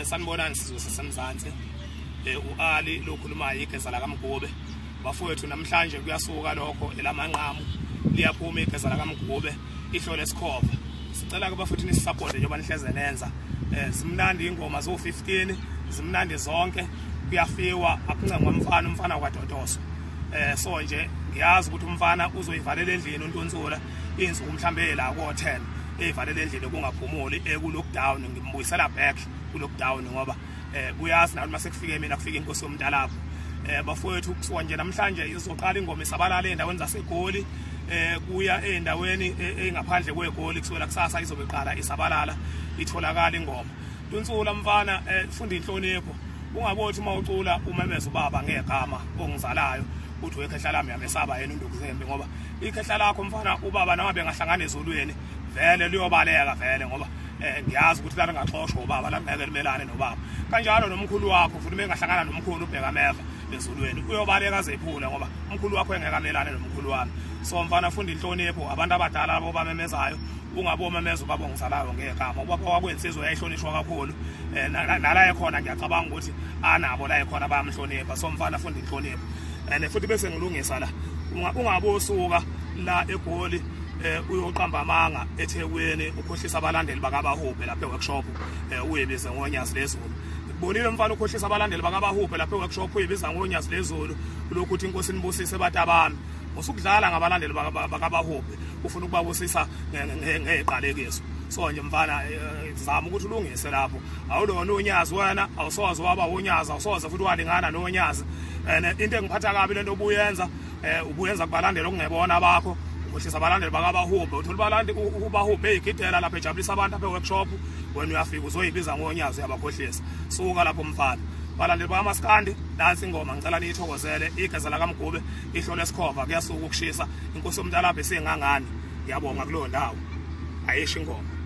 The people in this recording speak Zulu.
Sanibonani sizwe sasemzansi uAli lokhuluma igeza la kaMgube bafowethu namhlanje kuyasuka lokho elamanqamu liyaphuma igeza la kaMgube ihlole esikhova sicela ke bafowethu nisisupport njengoba nihleze nenza zimnandi ingoma zo 15 zimnandi zonke kuyafiwa akuncengwa umfana kwaDodoso so nje ngiyazi ukuthi umfana uzoyivalela endlini uNtonsula insuku mhlambe la ko 10 eyivalela endlini kungaphumuli eku-lockdown ngimbuyisela back ku-lockdown ngoba kuyazi nathi mase kufike mina kufika inkosi yomntalapho bafowethu kusuka nje namhlanje izoqala ingoma isabalala endaweni zaseGoli kuya endaweni engaphandle kweGoli kusukela kusasa izobe iqala isabalala itholakala ingoma Ntonsula mfana funda inhlonipho ungabothi mawucula umemeza ubaba ngegama ongizalayo uthi wekhehla lami yamesaba yena uNdukuzembe ngoba ikhehla lakho mfana ubaba nabe ngahlangana ezolweni vele liyobaleka vele ngoba ngiyazi ukuthi lana ngaxoshwa ubaba la ngeke limelane nobaba kanjalo nomkhulu wakho futhi mengahlangana nomkhulu ubheka meva ezolweni uyobaleka zephula ngoba umkhulu wakho engeke amelane nomkhulu wami so mfana funda inhlonipho abantu abadala labo bamemezayo ungabomemeza ubaba ongizalayo ngegama ubaba wakwensizwe yayihlonishwa kakhulu nala ekhona ngiyacabanga ukuthi anabo la ekhona bayamhlonipha so mfana funda inhlonipho futhi bese ngilungisa la ungabosuka la eGoli uyoqamba amanga eThekwini ukhohlisa abalandeli bakaBahubhe lapha eworkshop uyebiza ngoNyazi lezulu bonile mfana ukhohlisa abalandeli bakaBahubhe lapha eworkshop uyebiza ngoNyazi lezulu lokuthi inkosi nibusise batabami usukudlala ngabalandeli bakaBahubhe ufuna ukubabusisa ngeqalekiso so nje mfana zama ukuthi ulungise lapho awulona uNyazi wena awusoze waba uNyazi awusoze futhi walingana noNyazi into engiphatha kabi lento obuyenza ubuyenza kubalandeli okungebona bakho ukhohlisa abalandeli bakaBahubhe uthola abalandeli uBahubhe egidela lapha ejabulisa abantu apha eworkshop wena uyafika uzoyibiza ngoNyazi uyabakhohlisa suka lapho mfana balandeli bakaMaskandi nansi ingoma ngicela niyithokozele igeza la kaMgube ihlole esikhova kuyasuka ukushisa inkosi yomntalapho esingangani ngiyabonga kulo ndawo ayisho ingoma.